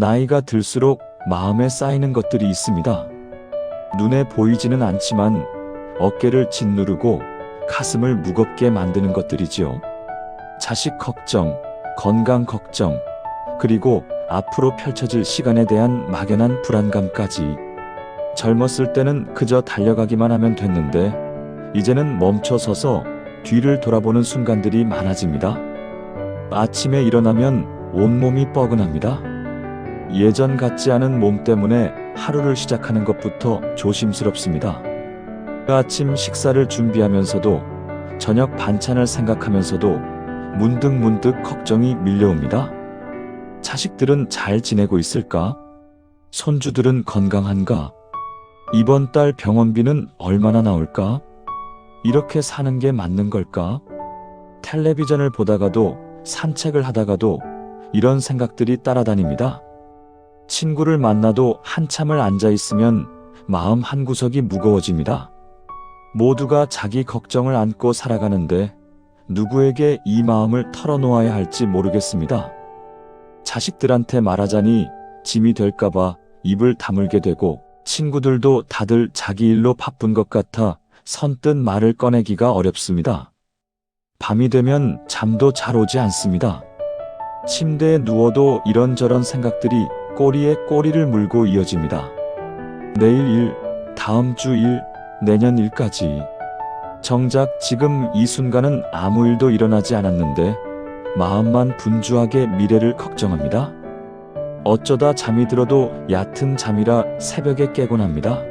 나이가 들수록 마음에 쌓이는 것들이 있습니다. 눈에 보이지는 않지만 어깨를 짓누르고 가슴을 무겁게 만드는 것들이지요. 자식 걱정, 건강 걱정, 그리고 앞으로 펼쳐질 시간에 대한 막연한 불안감까지. 젊었을 때는 그저 달려가기만 하면 됐는데 이제는 멈춰서서 뒤를 돌아보는 순간들이 많아집니다. 아침에 일어나면 온몸이 뻐근합니다. 예전 같지 않은 몸 때문에 하루를 시작하는 것부터 조심스럽습니다. 아침 식사를 준비하면서도 저녁 반찬을 생각하면서도 문득문득 걱정이 밀려옵니다. 자식들은 잘 지내고 있을까? 손주들은 건강한가? 이번 달 병원비는 얼마나 나올까? 이렇게 사는 게 맞는 걸까? 텔레비전을 보다가도 산책을 하다가도 이런 생각들이 따라다닙니다. 친구를 만나도 한참을 앉아 있으면 마음 한구석이 무거워집니다. 모두가 자기 걱정을 안고 살아가는데 누구에게 이 마음을 털어놓아야 할지 모르겠습니다. 자식들한테 말하자니 짐이 될까봐 입을 다물게 되고 친구들도 다들 자기 일로 바쁜 것 같아 선뜻 말을 꺼내기가 어렵습니다. 밤이 되면 잠도 잘 오지 않습니다. 침대에 누워도 이런저런 생각들이 꼬리에 꼬리를 물고 이어집니다. 내일 일, 다음 주 일, 내년 일까지. 정작 지금 이 순간은 아무 일도 일어나지 않았는데 마음만 분주하게 미래를 걱정합니다. 어쩌다 잠이 들어도 얕은 잠이라 새벽에 깨곤 합니다.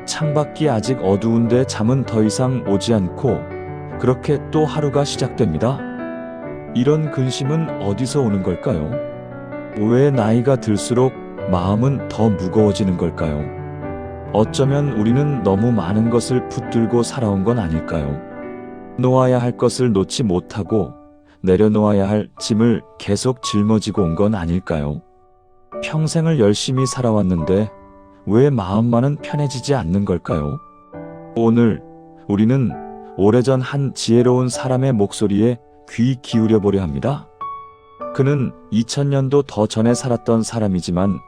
창밖이 아직 어두운데 잠은 더 이상 오지 않고 그렇게 또 하루가 시작됩니다. 이런 근심은 어디서 오는 걸까요? 왜 나이가 들수록 마음은 더 무거워지는 걸까요? 어쩌면 우리는 너무 많은 것을 붙들고 살아온 건 아닐까요? 놓아야 할 것을 놓지 못하고 내려놓아야 할 짐을 계속 짊어지고 온 건 아닐까요? 평생을 열심히 살아왔는데 왜 마음만은 편해지지 않는 걸까요? 오늘 우리는 오래전 한 지혜로운 사람의 목소리에 귀 기울여 보려 합니다. 그는 2000년도 더 전에 살았던 사람이지만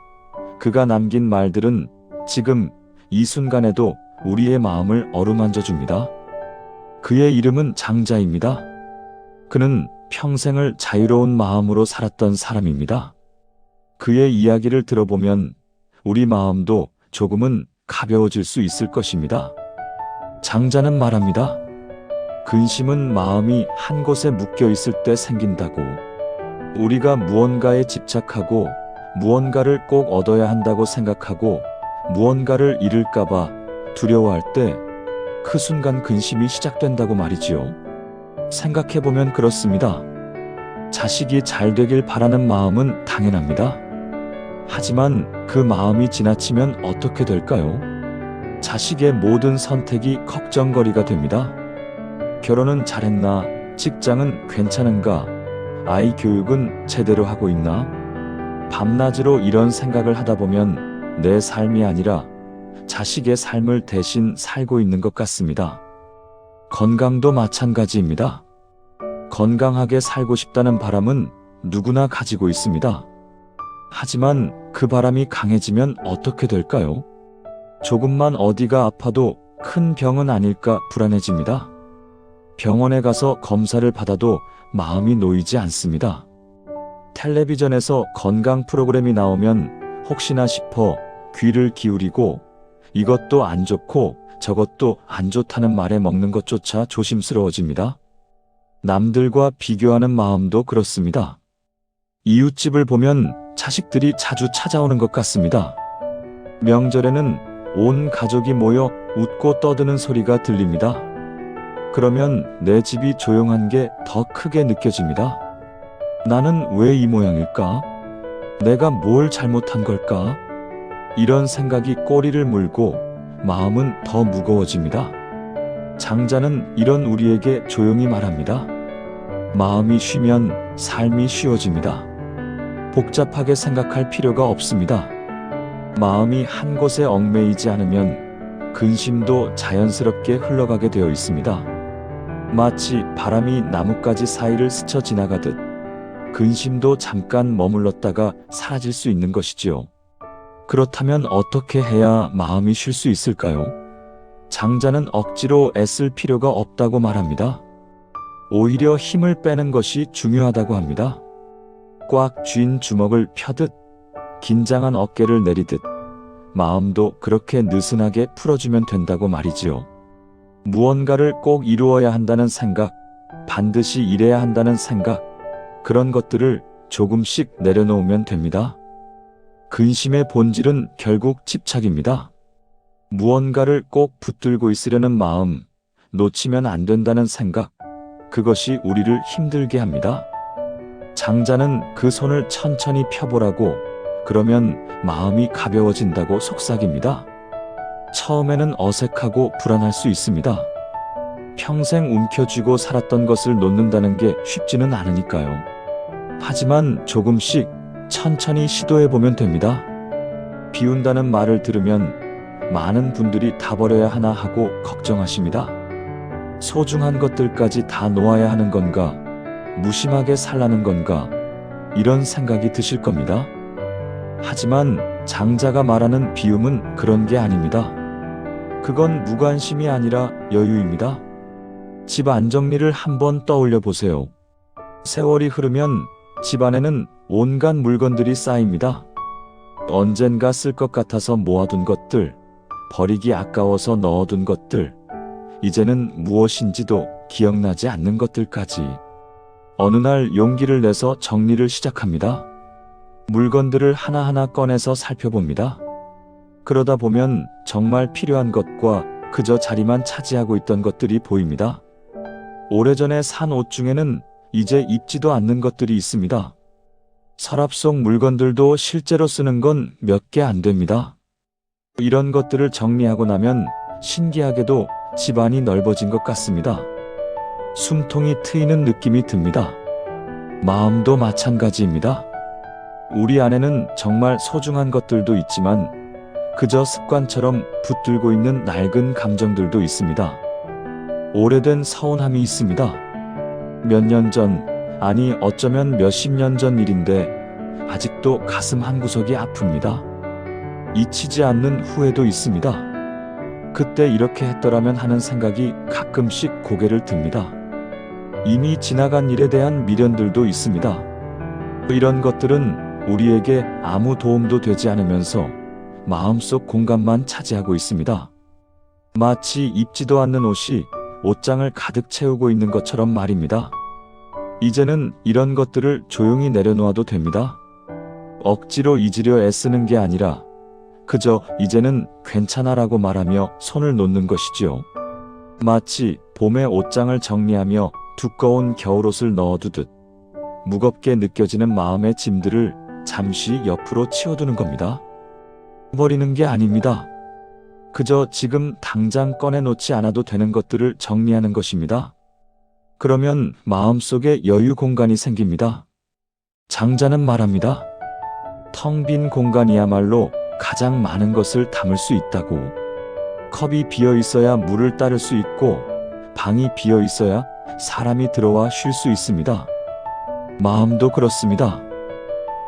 그가 남긴 말들은 지금 이 순간에도 우리의 마음을 어루만져 줍니다. 그의 이름은 장자입니다. 그는 평생을 자유로운 마음으로 살았던 사람입니다. 그의 이야기를 들어보면 우리 마음도 조금은 가벼워질 수 있을 것입니다. 장자는 말합니다. 근심은 마음이 한 곳에 묶여 있을 때 생긴다고. 우리가 무언가에 집착하고 무언가를 꼭 얻어야 한다고 생각하고 무언가를 잃을까봐 두려워할 때 그 순간 근심이 시작된다고 말이지요. 생각해보면 그렇습니다. 자식이 잘 되길 바라는 마음은 당연합니다. 하지만 그 마음이 지나치면 어떻게 될까요? 자식의 모든 선택이 걱정거리가 됩니다. 결혼은 잘했나? 직장은 괜찮은가? 아이 교육은 제대로 하고 있나? 밤낮으로 이런 생각을 하다 보면 내 삶이 아니라 자식의 삶을 대신 살고 있는 것 같습니다. 건강도 마찬가지입니다. 건강하게 살고 싶다는 바람은 누구나 가지고 있습니다. 하지만 그 바람이 강해지면 어떻게 될까요? 조금만 어디가 아파도 큰 병은 아닐까 불안해집니다. 병원에 가서 검사를 받아도 마음이 놓이지 않습니다. 텔레비전에서 건강 프로그램이 나오면 혹시나 싶어 귀를 기울이고 이것도 안 좋고 저것도 안 좋다는 말에 먹는 것조차 조심스러워집니다. 남들과 비교하는 마음도 그렇습니다. 이웃집을 보면 자식들이 자주 찾아오는 것 같습니다. 명절에는 온 가족이 모여 웃고 떠드는 소리가 들립니다. 그러면 내 집이 조용한 게 더 크게 느껴집니다. 나는 왜 이 모양일까? 내가 뭘 잘못한 걸까? 이런 생각이 꼬리를 물고 마음은 더 무거워집니다. 장자는 이런 우리에게 조용히 말합니다. 마음이 쉬면 삶이 쉬워집니다. 복잡하게 생각할 필요가 없습니다. 마음이 한 곳에 얽매이지 않으면 근심도 자연스럽게 흘러가게 되어 있습니다. 마치 바람이 나뭇가지 사이를 스쳐 지나가듯 근심도 잠깐 머물렀다가 사라질 수 있는 것이지요. 그렇다면 어떻게 해야 마음이 쉴 수 있을까요? 장자는 억지로 애쓸 필요가 없다고 말합니다. 오히려 힘을 빼는 것이 중요하다고 합니다. 꽉 쥔 주먹을 펴듯, 긴장한 어깨를 내리듯, 마음도 그렇게 느슨하게 풀어주면 된다고 말이지요. 무언가를 꼭 이루어야 한다는 생각, 반드시 이래야 한다는 생각, 그런 것들을 조금씩 내려놓으면 됩니다. 근심의 본질은 결국 집착입니다. 무언가를 꼭 붙들고 있으려는 마음, 놓치면 안 된다는 생각, 그것이 우리를 힘들게 합니다. 장자는 그 손을 천천히 펴보라고, 그러면 마음이 가벼워진다고 속삭입니다. 처음에는 어색하고 불안할 수 있습니다. 평생 움켜쥐고 살았던 것을 놓는다는 게 쉽지는 않으니까요. 하지만 조금씩 천천히 시도해보면 됩니다. 비운다는 말을 들으면 많은 분들이 다 버려야 하나 하고 걱정하십니다. 소중한 것들까지 다 놓아야 하는 건가? 무심하게 살라는 건가? 이런 생각이 드실 겁니다. 하지만 장자가 말하는 비움은 그런 게 아닙니다. 그건 무관심이 아니라 여유입니다. 집 안정리를 한번 떠올려 보세요. 세월이 흐르면 집 안에는 온갖 물건들이 쌓입니다. 언젠가 쓸 것 같아서 모아둔 것들, 버리기 아까워서 넣어둔 것들, 이제는 무엇인지도 기억나지 않는 것들까지. 어느 날 용기를 내서 정리를 시작합니다. 물건들을 하나하나 꺼내서 살펴봅니다. 그러다 보면 정말 필요한 것과 그저 자리만 차지하고 있던 것들이 보입니다. 오래전에 산 옷 중에는 이제 입지도 않는 것들이 있습니다. 서랍 속 물건들도 실제로 쓰는 건 몇 개 안 됩니다. 이런 것들을 정리하고 나면 신기하게도 집안이 넓어진 것 같습니다. 숨통이 트이는 느낌이 듭니다. 마음도 마찬가지입니다. 우리 안에는 정말 소중한 것들도 있지만 그저 습관처럼 붙들고 있는 낡은 감정들도 있습니다. 오래된 서운함이 있습니다. 몇 년 전, 아니 어쩌면 몇십 년 전 일인데 아직도 가슴 한구석이 아픕니다. 잊히지 않는 후회도 있습니다. 그때 이렇게 했더라면 하는 생각이 가끔씩 고개를 듭니다. 이미 지나간 일에 대한 미련들도 있습니다. 이런 것들은 우리에게 아무 도움도 되지 않으면서 마음속 공간만 차지하고 있습니다. 마치 입지도 않는 옷이 옷장을 가득 채우고 있는 것처럼 말입니다. 이제는 이런 것들을 조용히 내려놓아도 됩니다. 억지로 잊으려 애쓰는 게 아니라 그저 이제는 괜찮아라고 말하며 손을 놓는 것이지요. 마치 봄에 옷장을 정리하며 두꺼운 겨울옷을 넣어두듯 무겁게 느껴지는 마음의 짐들을 잠시 옆으로 치워두는 겁니다. 버리는 게 아닙니다. 그저 지금 당장 꺼내놓지 않아도 되는 것들을 정리하는 것입니다. 그러면 마음속에 여유 공간이 생깁니다. 장자는 말합니다. 텅 빈 공간이야말로 가장 많은 것을 담을 수 있다고. 컵이 비어 있어야 물을 따를 수 있고 방이 비어 있어야 사람이 들어와 쉴 수 있습니다. 마음도 그렇습니다.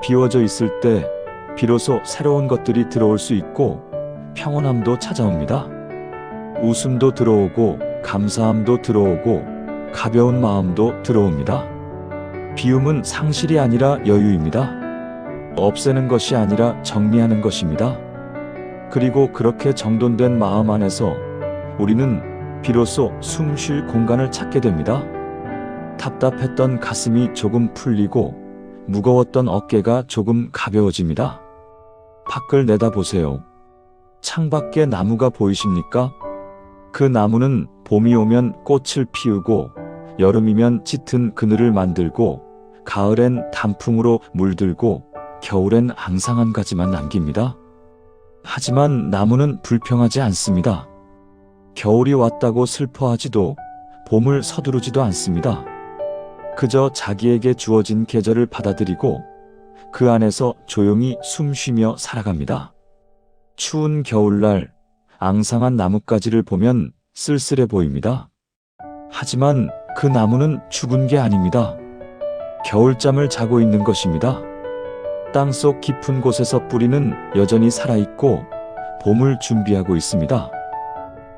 비워져 있을 때 비로소 새로운 것들이 들어올 수 있고 평온함도 찾아옵니다. 웃음도 들어오고 감사함도 들어오고 가벼운 마음도 들어옵니다. 비움은 상실이 아니라 여유입니다. 없애는 것이 아니라 정리하는 것입니다. 그리고 그렇게 정돈된 마음 안에서 우리는 비로소 숨 쉴 공간을 찾게 됩니다. 답답했던 가슴이 조금 풀리고 무거웠던 어깨가 조금 가벼워집니다. 밖을 내다보세요. 창밖에 나무가 보이십니까? 그 나무는 봄이 오면 꽃을 피우고 여름이면 짙은 그늘을 만들고 가을엔 단풍으로 물들고 겨울엔 앙상한 가지만 남깁니다. 하지만 나무는 불평하지 않습니다. 겨울이 왔다고 슬퍼하지도 봄을 서두르지도 않습니다. 그저 자기에게 주어진 계절을 받아들이고 그 안에서 조용히 숨 쉬며 살아갑니다. 추운 겨울날 앙상한 나뭇가지를 보면 쓸쓸해 보입니다. 하지만 그 나무는 죽은 게 아닙니다. 겨울잠을 자고 있는 것입니다. 땅속 깊은 곳에서 뿌리는 여전히 살아있고 봄을 준비하고 있습니다.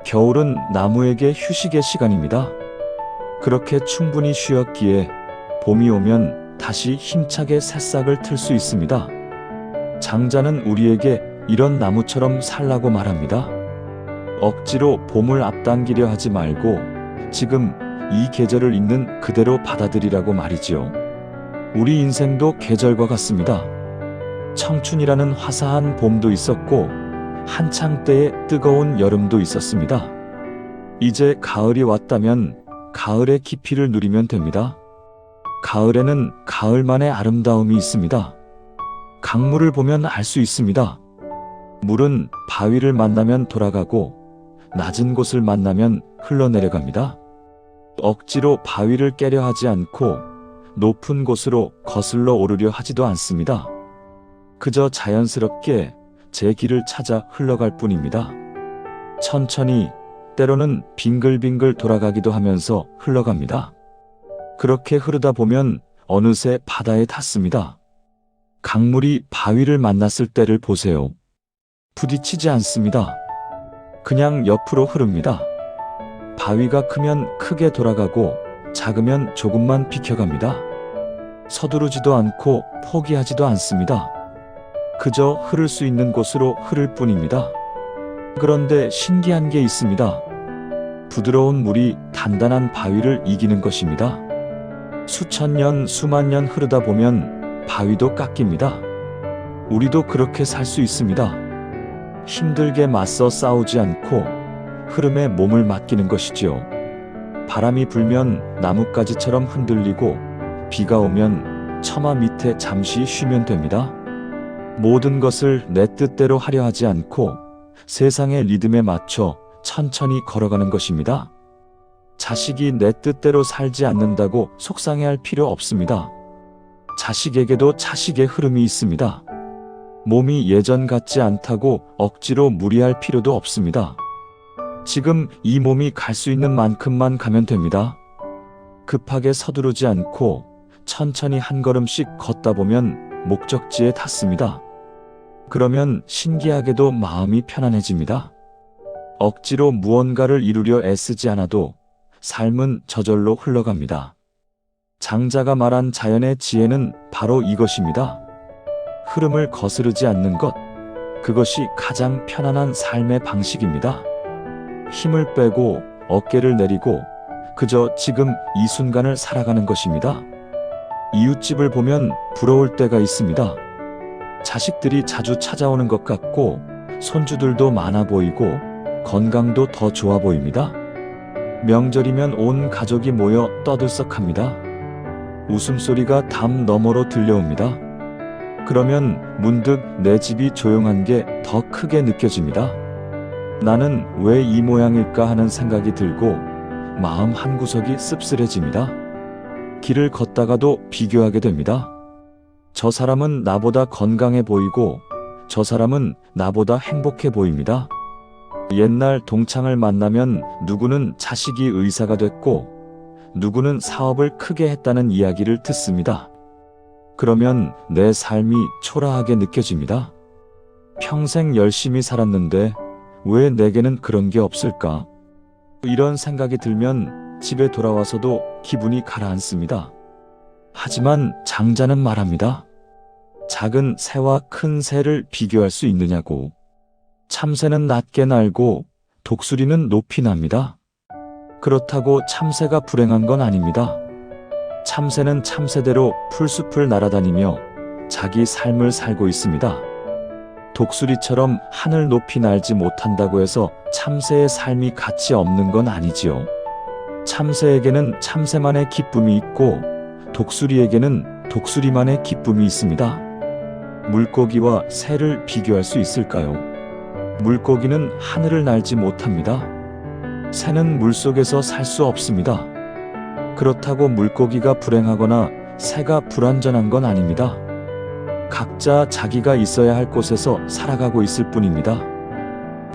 겨울은 나무에게 휴식의 시간입니다. 그렇게 충분히 쉬었기에 봄이 오면 다시 힘차게 새싹을 틀 수 있습니다. 장자는 우리에게 이런 나무처럼 살라고 말합니다. 억지로 봄을 앞당기려 하지 말고 지금 이 계절을 있는 그대로 받아들이라고 말이지요. 우리 인생도 계절과 같습니다. 청춘이라는 화사한 봄도 있었고 한창 때의 뜨거운 여름도 있었습니다. 이제 가을이 왔다면 가을의 깊이를 누리면 됩니다. 가을에는 가을만의 아름다움이 있습니다. 강물을 보면 알 수 있습니다. 물은 바위를 만나면 돌아가고 낮은 곳을 만나면 흘러내려갑니다. 억지로 바위를 깨려 하지 않고 높은 곳으로 거슬러 오르려 하지도 않습니다. 그저 자연스럽게 제 길을 찾아 흘러갈 뿐입니다. 천천히, 때로는 빙글빙글 돌아가기도 하면서 흘러갑니다. 그렇게 흐르다 보면 어느새 바다에 닿습니다. 강물이 바위를 만났을 때를 보세요. 부딪히지 않습니다. 그냥 옆으로 흐릅니다. 바위가 크면 크게 돌아가고 작으면 조금만 비켜갑니다. 서두르지도 않고 포기하지도 않습니다. 그저 흐를 수 있는 곳으로 흐를 뿐입니다. 그런데 신기한 게 있습니다. 부드러운 물이 단단한 바위를 이기는 것입니다. 수천 년, 수만 년 흐르다 보면 바위도 깎입니다. 우리도 그렇게 살 수 있습니다. 힘들게 맞서 싸우지 않고 흐름에 몸을 맡기는 것이지요. 바람이 불면 나뭇가지처럼 흔들리고 비가 오면 처마 밑에 잠시 쉬면 됩니다. 모든 것을 내 뜻대로 하려 하지 않고 세상의 리듬에 맞춰 천천히 걸어가는 것입니다. 자식이 내 뜻대로 살지 않는다고 속상해할 필요 없습니다. 자식에게도 자식의 흐름이 있습니다. 몸이 예전 같지 않다고 억지로 무리할 필요도 없습니다. 지금 이 몸이 갈 수 있는 만큼만 가면 됩니다. 급하게 서두르지 않고 천천히 한 걸음씩 걷다 보면 목적지에 닿습니다. 그러면 신기하게도 마음이 편안해집니다. 억지로 무언가를 이루려 애쓰지 않아도 삶은 저절로 흘러갑니다. 장자가 말한 자연의 지혜는 바로 이것입니다. 흐름을 거스르지 않는 것, 그것이 가장 편안한 삶의 방식입니다. 힘을 빼고 어깨를 내리고 그저 지금 이 순간을 살아가는 것입니다. 이웃집을 보면 부러울 때가 있습니다. 자식들이 자주 찾아오는 것 같고 손주들도 많아 보이고 건강도 더 좋아 보입니다. 명절이면 온 가족이 모여 떠들썩합니다. 웃음소리가 담 너머로 들려옵니다. 그러면 문득 내 집이 조용한 게 더 크게 느껴집니다. 나는 왜 이 모양일까 하는 생각이 들고 마음 한구석이 씁쓸해집니다. 길을 걷다가도 비교하게 됩니다. 저 사람은 나보다 건강해 보이고 저 사람은 나보다 행복해 보입니다. 옛날 동창을 만나면 누구는 자식이 의사가 됐고 누구는 사업을 크게 했다는 이야기를 듣습니다. 그러면 내 삶이 초라하게 느껴집니다. 평생 열심히 살았는데 왜 내게는 그런 게 없을까? 이런 생각이 들면 집에 돌아와서도 기분이 가라앉습니다. 하지만 장자는 말합니다. 작은 새와 큰 새를 비교할 수 있느냐고. 참새는 낮게 날고 독수리는 높이 납니다. 그렇다고 참새가 불행한 건 아닙니다. 참새는 참새대로 풀숲을 날아다니며 자기 삶을 살고 있습니다. 독수리처럼 하늘 높이 날지 못한다고 해서 참새의 삶이 가치 없는 건 아니지요. 참새에게는 참새만의 기쁨이 있고 독수리에게는 독수리만의 기쁨이 있습니다. 물고기와 새를 비교할 수 있을까요? 물고기는 하늘을 날지 못합니다. 새는 물속에서 살 수 없습니다. 그렇다고 물고기가 불행하거나 새가 불완전한 건 아닙니다. 각자 자기가 있어야 할 곳에서 살아가고 있을 뿐입니다.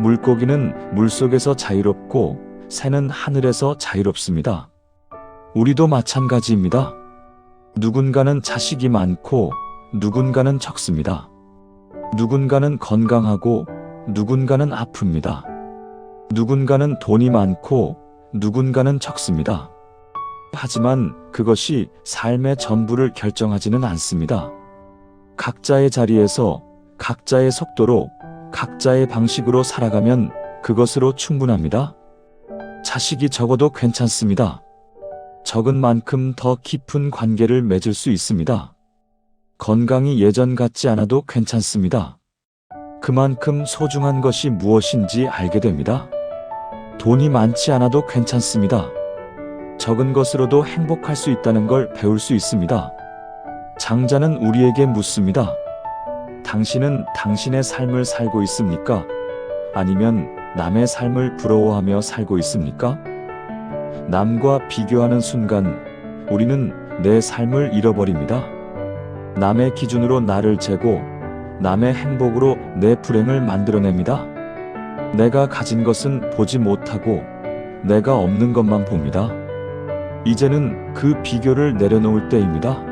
물고기는 물속에서 자유롭고 새는 하늘에서 자유롭습니다. 우리도 마찬가지입니다. 누군가는 자식이 많고 누군가는 적습니다. 누군가는 건강하고 누군가는 아픕니다. 누군가는 돈이 많고 누군가는 적습니다. 하지만 그것이 삶의 전부를 결정하지는 않습니다. 각자의 자리에서 각자의 속도로 각자의 방식으로 살아가면 그것으로 충분합니다. 자식이 적어도 괜찮습니다. 적은 만큼 더 깊은 관계를 맺을 수 있습니다. 건강이 예전 같지 않아도 괜찮습니다. 그만큼 소중한 것이 무엇인지 알게 됩니다. 돈이 많지 않아도 괜찮습니다. 적은 것으로도 행복할 수 있다는 걸 배울 수 있습니다. 장자는 우리에게 묻습니다. 당신은 당신의 삶을 살고 있습니까? 아니면 남의 삶을 부러워하며 살고 있습니까? 남과 비교하는 순간 우리는 내 삶을 잃어버립니다. 남의 기준으로 나를 재고 남의 행복으로 내 불행을 만들어냅니다. 내가 가진 것은 보지 못하고 내가 없는 것만 봅니다. 이제는 그 비교를 내려놓을 때입니다.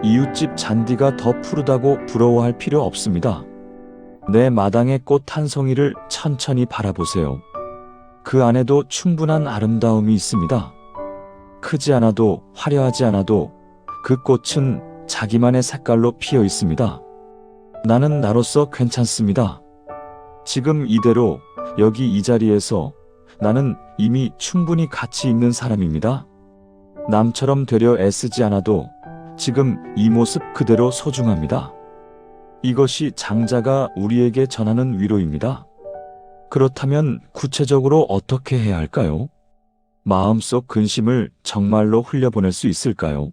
이웃집 잔디가 더 푸르다고 부러워할 필요 없습니다. 내 마당의 꽃 한 송이를 천천히 바라보세요. 그 안에도 충분한 아름다움이 있습니다. 크지 않아도 화려하지 않아도 그 꽃은 자기만의 색깔로 피어 있습니다. 나는 나로서 괜찮습니다. 지금 이대로 여기 이 자리에서 나는 이미 충분히 가치 있는 사람입니다. 남처럼 되려 애쓰지 않아도 지금 이 모습 그대로 소중합니다. 이것이 장자가 우리에게 전하는 위로입니다. 그렇다면 구체적으로 어떻게 해야 할까요? 마음속 근심을 정말로 흘려보낼 수 있을까요?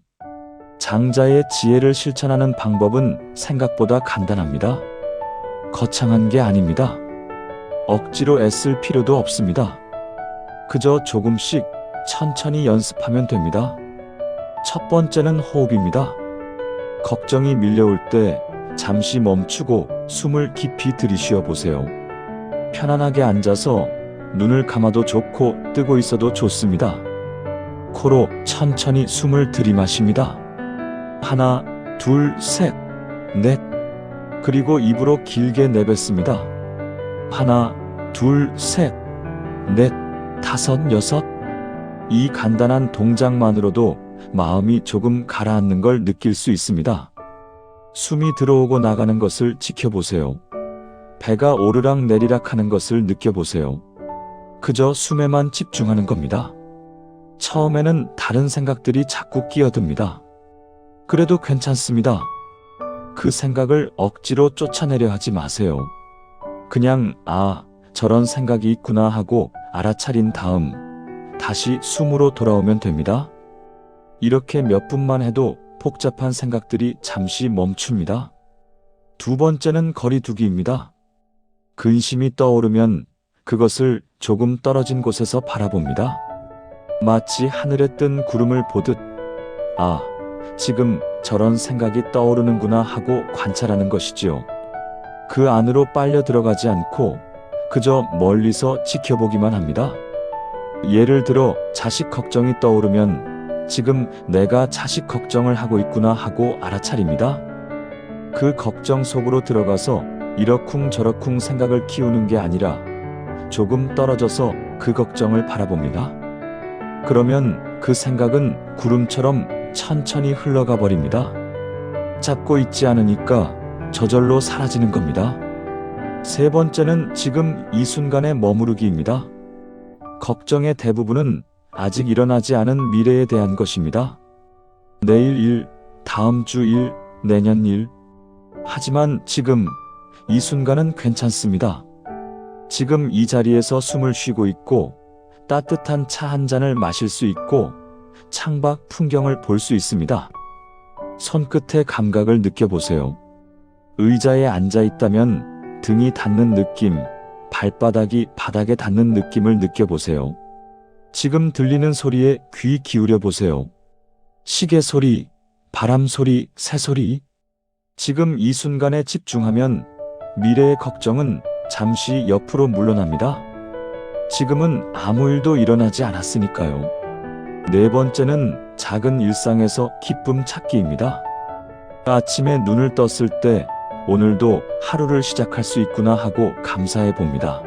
장자의 지혜를 실천하는 방법은 생각보다 간단합니다. 거창한 게 아닙니다. 억지로 애쓸 필요도 없습니다. 그저 조금씩 천천히 연습하면 됩니다. 첫 번째는 호흡입니다. 걱정이 밀려올 때 잠시 멈추고 숨을 깊이 들이쉬어 보세요. 편안하게 앉아서 눈을 감아도 좋고 뜨고 있어도 좋습니다. 코로 천천히 숨을 들이마십니다. 하나, 둘, 셋, 넷. 그리고 입으로 길게 내뱉습니다. 하나, 둘, 셋, 넷, 다섯, 여섯. 이 간단한 동작만으로도 마음이 조금 가라앉는 걸 느낄 수 있습니다. 숨이 들어오고 나가는 것을 지켜보세요. 배가 오르락 내리락 하는 것을 느껴보세요. 그저 숨에만 집중하는 겁니다. 처음에는 다른 생각들이 자꾸 끼어듭니다. 그래도 괜찮습니다. 그 생각을 억지로 쫓아내려 하지 마세요. 그냥 저런 생각이 있구나 하고 알아차린 다음 다시 숨으로 돌아오면 됩니다. 이렇게 몇 분만 해도 복잡한 생각들이 잠시 멈춥니다. 두 번째는 거리두기입니다. 근심이 떠오르면 그것을 조금 떨어진 곳에서 바라봅니다. 마치 하늘에 뜬 구름을 보듯 지금 저런 생각이 떠오르는구나 하고 관찰하는 것이지요. 그 안으로 빨려 들어가지 않고 그저 멀리서 지켜보기만 합니다. 예를 들어 자식 걱정이 떠오르면 지금 내가 자식 걱정을 하고 있구나 하고 알아차립니다. 그 걱정 속으로 들어가서 이러쿵저러쿵 생각을 키우는 게 아니라 조금 떨어져서 그 걱정을 바라봅니다. 그러면 그 생각은 구름처럼 천천히 흘러가 버립니다. 잡고 있지 않으니까 저절로 사라지는 겁니다. 세 번째는 지금 이 순간에 머무르기입니다. 걱정의 대부분은 아직 일어나지 않은 미래에 대한 것입니다. 내일 일, 다음 주 일, 내년 일. 하지만 지금 이 순간은 괜찮습니다. 지금 이 자리에서 숨을 쉬고 있고 따뜻한 차 한 잔을 마실 수 있고 창밖 풍경을 볼 수 있습니다. 손끝의 감각을 느껴보세요. 의자에 앉아 있다면 등이 닿는 느낌, 발바닥이 바닥에 닿는 느낌을 느껴보세요. 지금 들리는 소리에 귀 기울여 보세요. 시계 소리, 바람 소리, 새 소리. 지금 이 순간에 집중하면 미래의 걱정은 잠시 옆으로 물러납니다. 지금은 아무 일도 일어나지 않았으니까요. 네 번째는 작은 일상에서 기쁨 찾기입니다. 아침에 눈을 떴을 때 오늘도 하루를 시작할 수 있구나 하고 감사해 봅니다.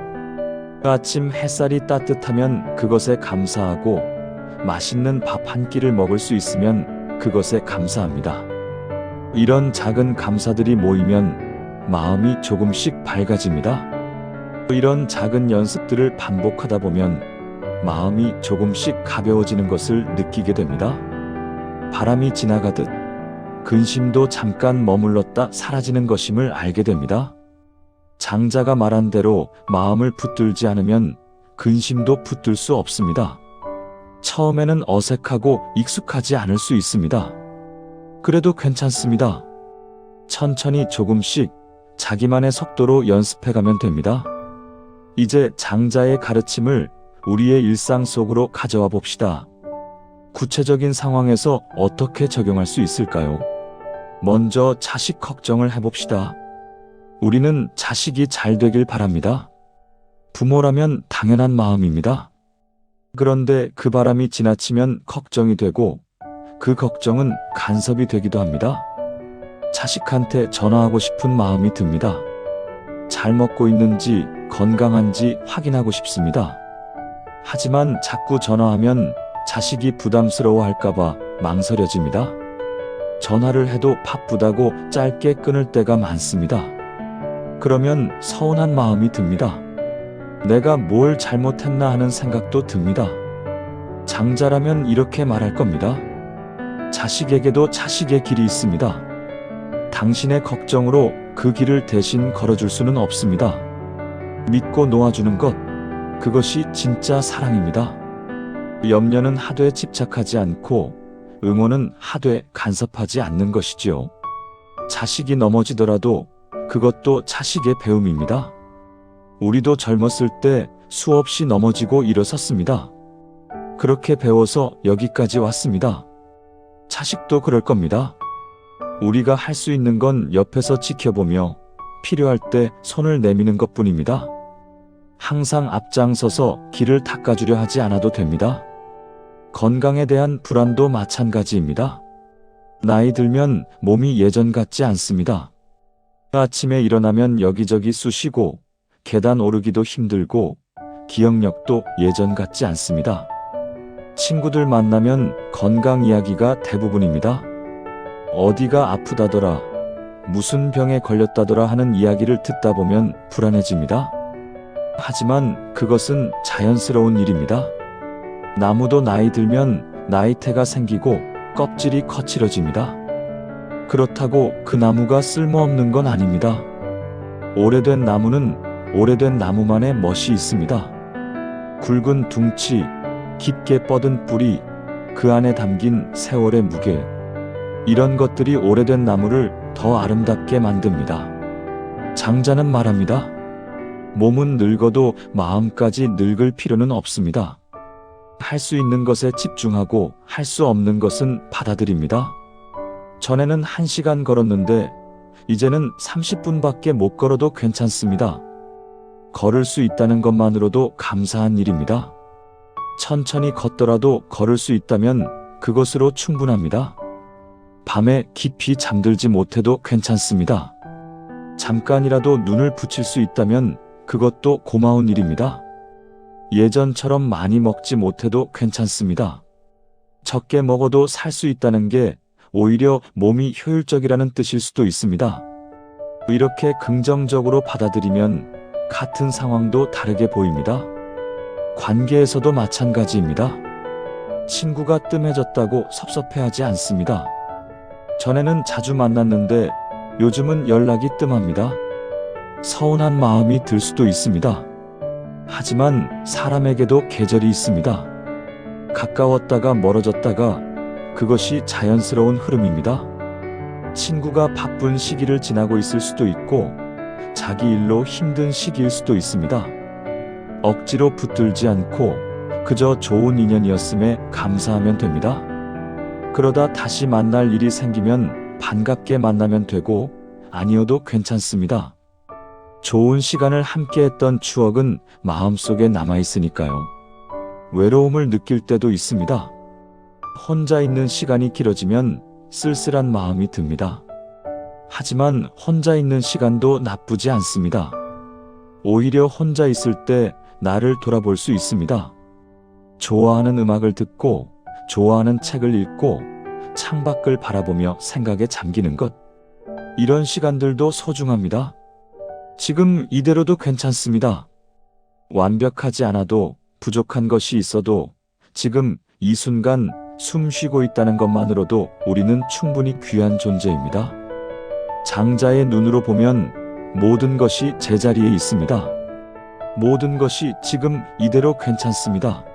아침 햇살이 따뜻하면 그것에 감사하고 맛있는 밥 한 끼를 먹을 수 있으면 그것에 감사합니다. 이런 작은 감사들이 모이면 마음이 조금씩 밝아집니다. 이런 작은 연습들을 반복하다 보면 마음이 조금씩 가벼워지는 것을 느끼게 됩니다. 바람이 지나가듯 근심도 잠깐 머물렀다 사라지는 것임을 알게 됩니다. 장자가 말한 대로 마음을 붙들지 않으면 근심도 붙들 수 없습니다. 처음에는 어색하고 익숙하지 않을 수 있습니다. 그래도 괜찮습니다. 천천히 조금씩 자기만의 속도로 연습해가면 됩니다. 이제 장자의 가르침을 우리의 일상 속으로 가져와 봅시다. 구체적인 상황에서 어떻게 적용할 수 있을까요? 먼저 자식 걱정을 해봅시다. 우리는 자식이 잘 되길 바랍니다. 부모라면 당연한 마음입니다. 그런데 그 바람이 지나치면 걱정이 되고 그 걱정은 간섭이 되기도 합니다. 자식한테 전화하고 싶은 마음이 듭니다. 잘 먹고 있는지 건강한지 확인하고 싶습니다. 하지만 자꾸 전화하면 자식이 부담스러워할까봐 망설여집니다. 전화를 해도 바쁘다고 짧게 끊을 때가 많습니다. 그러면 서운한 마음이 듭니다. 내가 뭘 잘못했나 하는 생각도 듭니다. 장자라면 이렇게 말할 겁니다. 자식에게도 자식의 길이 있습니다. 당신의 걱정으로 그 길을 대신 걸어줄 수는 없습니다. 믿고 놓아주는 것, 그것이 진짜 사랑입니다. 염려는 하되 집착하지 않고 응원은 하되 간섭하지 않는 것이지요. 자식이 넘어지더라도 그것도 자식의 배움입니다. 우리도 젊었을 때 수없이 넘어지고 일어섰습니다. 그렇게 배워서 여기까지 왔습니다. 자식도 그럴 겁니다. 우리가 할 수 있는 건 옆에서 지켜보며 필요할 때 손을 내미는 것뿐입니다. 항상 앞장서서 길을 닦아주려 하지 않아도 됩니다. 건강에 대한 불안도 마찬가지입니다. 나이 들면 몸이 예전 같지 않습니다. 아침에 일어나면 여기저기 쑤시고 계단 오르기도 힘들고 기억력도 예전 같지 않습니다. 친구들 만나면 건강 이야기가 대부분입니다. 어디가 아프다더라, 무슨 병에 걸렸다더라 하는 이야기를 듣다 보면 불안해집니다. 하지만 그것은 자연스러운 일입니다. 나무도 나이 들면 나이테가 생기고 껍질이 거칠어집니다. 그렇다고 그 나무가 쓸모없는 건 아닙니다. 오래된 나무는 오래된 나무만의 멋이 있습니다. 굵은 둥치, 깊게 뻗은 뿌리, 그 안에 담긴 세월의 무게, 이런 것들이 오래된 나무를 더 아름답게 만듭니다. 장자는 말합니다. 몸은 늙어도 마음까지 늙을 필요는 없습니다. 할 수 있는 것에 집중하고 할 수 없는 것은 받아들입니다. 전에는 1시간 걸었는데 이제는 30분밖에 못 걸어도 괜찮습니다. 걸을 수 있다는 것만으로도 감사한 일입니다. 천천히 걷더라도 걸을 수 있다면 그것으로 충분합니다. 밤에 깊이 잠들지 못해도 괜찮습니다. 잠깐이라도 눈을 붙일 수 있다면 그것도 고마운 일입니다. 예전처럼 많이 먹지 못해도 괜찮습니다. 적게 먹어도 살 수 있다는 게 오히려 몸이 효율적이라는 뜻일 수도 있습니다. 이렇게 긍정적으로 받아들이면 같은 상황도 다르게 보입니다. 관계에서도 마찬가지입니다. 친구가 뜸해졌다고 섭섭해하지 않습니다. 전에는 자주 만났는데 요즘은 연락이 뜸합니다. 서운한 마음이 들 수도 있습니다. 하지만 사람에게도 계절이 있습니다. 가까웠다가 멀어졌다가 그것이 자연스러운 흐름입니다. 친구가 바쁜 시기를 지나고 있을 수도 있고 자기 일로 힘든 시기일 수도 있습니다. 억지로 붙들지 않고 그저 좋은 인연이었음에 감사하면 됩니다. 그러다 다시 만날 일이 생기면 반갑게 만나면 되고 아니어도 괜찮습니다. 좋은 시간을 함께했던 추억은 마음속에 남아있으니까요. 외로움을 느낄 때도 있습니다. 혼자 있는 시간이 길어지면 쓸쓸한 마음이 듭니다. 하지만 혼자 있는 시간도 나쁘지 않습니다. 오히려 혼자 있을 때 나를 돌아볼 수 있습니다. 좋아하는 음악을 듣고, 좋아하는 책을 읽고, 창밖을 바라보며 생각에 잠기는 것. 이런 시간들도 소중합니다. 지금 이대로도 괜찮습니다. 완벽하지 않아도, 부족한 것이 있어도 지금 이 순간 숨 쉬고 있다는 것만으로도 우리는 충분히 귀한 존재입니다. 장자의 눈으로 보면 모든 것이 제자리에 있습니다. 모든 것이 지금 이대로 괜찮습니다.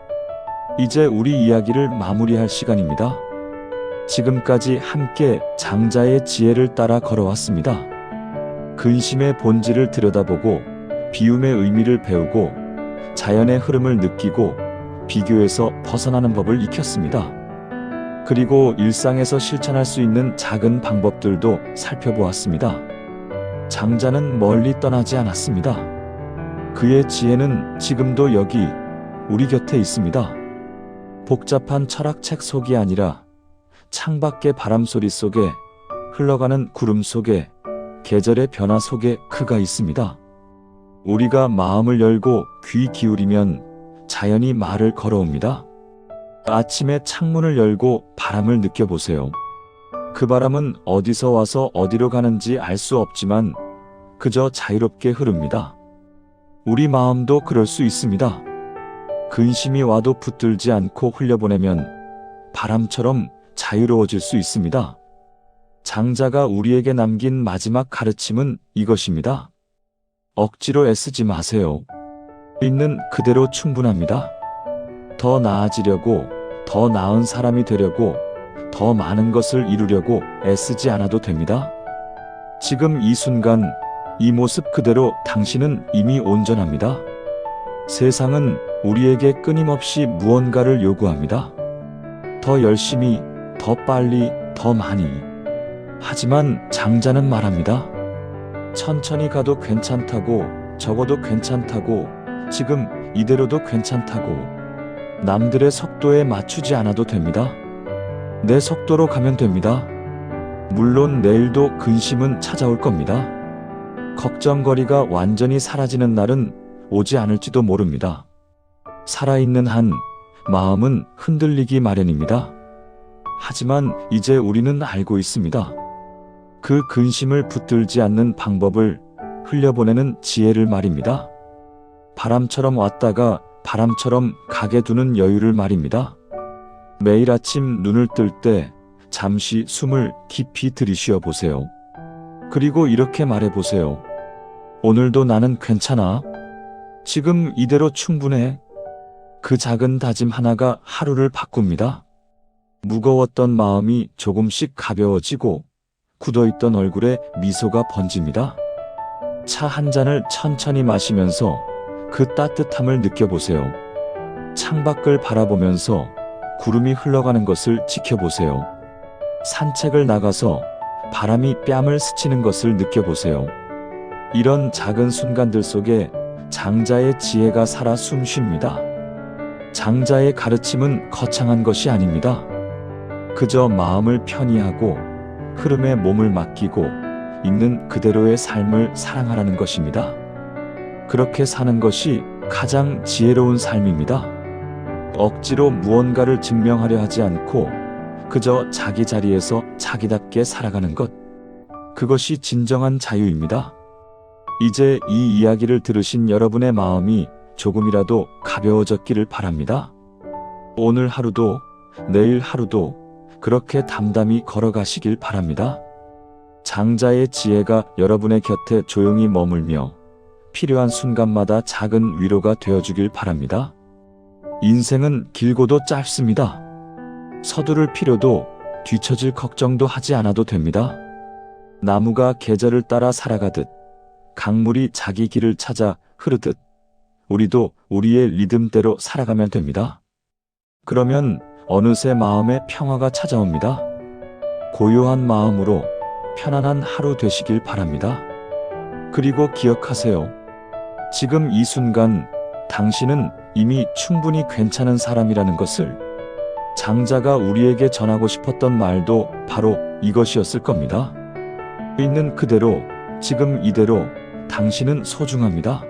이제 우리 이야기를 마무리할 시간입니다. 지금까지 함께 장자의 지혜를 따라 걸어왔습니다. 근심의 본질을 들여다보고 비움의 의미를 배우고 자연의 흐름을 느끼고 비교에서 벗어나는 법을 익혔습니다. 그리고 일상에서 실천할 수 있는 작은 방법들도 살펴보았습니다. 장자는 멀리 떠나지 않았습니다. 그의 지혜는 지금도 여기 우리 곁에 있습니다. 복잡한 철학책 속이 아니라 창밖의 바람소리 속에, 흘러가는 구름 속에, 계절의 변화 속에 그가 있습니다. 우리가 마음을 열고 귀 기울이면 자연이 말을 걸어옵니다. 아침에 창문을 열고 바람을 느껴보세요. 그 바람은 어디서 와서 어디로 가는지 알 수 없지만 그저 자유롭게 흐릅니다. 우리 마음도 그럴 수 있습니다. 근심이 와도 붙들지 않고 흘려보내면 바람처럼 자유로워질 수 있습니다. 장자가 우리에게 남긴 마지막 가르침은 이것입니다. 억지로 애쓰지 마세요. 있는 그대로 충분합니다. 더 나아지려고, 더 나은 사람이 되려고, 더 많은 것을 이루려고 애쓰지 않아도 됩니다. 지금 이 순간, 이 모습 그대로 당신은 이미 온전합니다. 세상은 우리에게 끊임없이 무언가를 요구합니다. 더 열심히, 더 빨리, 더 많이. 하지만 장자는 말합니다. 천천히 가도 괜찮다고, 적어도 괜찮다고, 지금 이대로도 괜찮다고. 남들의 속도에 맞추지 않아도 됩니다. 내 속도로 가면 됩니다. 물론 내일도 근심은 찾아올 겁니다. 걱정거리가 완전히 사라지는 날은 오지 않을지도 모릅니다. 살아있는 한 마음은 흔들리기 마련입니다. 하지만 이제 우리는 알고 있습니다. 그 근심을 붙들지 않는 방법을, 흘려보내는 지혜를 말입니다. 바람처럼 왔다가 바람처럼 가게 두는 여유를 말입니다. 매일 아침 눈을 뜰 때 잠시 숨을 깊이 들이쉬어 보세요. 그리고 이렇게 말해 보세요. 오늘도 나는 괜찮아. 지금 이대로 충분해. 그 작은 다짐 하나가 하루를 바꿉니다. 무거웠던 마음이 조금씩 가벼워지고 굳어있던 얼굴에 미소가 번집니다. 차 한 잔을 천천히 마시면서 그 따뜻함을 느껴보세요. 창밖을 바라보면서 구름이 흘러가는 것을 지켜보세요. 산책을 나가서 바람이 뺨을 스치는 것을 느껴보세요. 이런 작은 순간들 속에 장자의 지혜가 살아 숨쉽니다. 장자의 가르침은 거창한 것이 아닙니다. 그저 마음을 편히 하고 흐름에 몸을 맡기고 있는 그대로의 삶을 사랑하라는 것입니다. 그렇게 사는 것이 가장 지혜로운 삶입니다. 억지로 무언가를 증명하려 하지 않고 그저 자기 자리에서 자기답게 살아가는 것. 그것이 진정한 자유입니다. 이제 이 이야기를 들으신 여러분의 마음이 조금이라도 가벼워졌기를 바랍니다. 오늘 하루도, 내일 하루도 그렇게 담담히 걸어가시길 바랍니다. 장자의 지혜가 여러분의 곁에 조용히 머물며 필요한 순간마다 작은 위로가 되어주길 바랍니다. 인생은 길고도 짧습니다. 서두를 필요도 뒤처질 걱정도 하지 않아도 됩니다. 나무가 계절을 따라 살아가듯 강물이 자기 길을 찾아 흐르듯 우리도 우리의 리듬대로 살아가면 됩니다. 그러면 어느새 마음에 평화가 찾아옵니다. 고요한 마음으로 편안한 하루 되시길 바랍니다. 그리고 기억하세요. 지금 이 순간 당신은 이미 충분히 괜찮은 사람이라는 것을. 장자가 우리에게 전하고 싶었던 말도 바로 이것이었을 겁니다. 있는 그대로, 지금 이대로 당신은 소중합니다.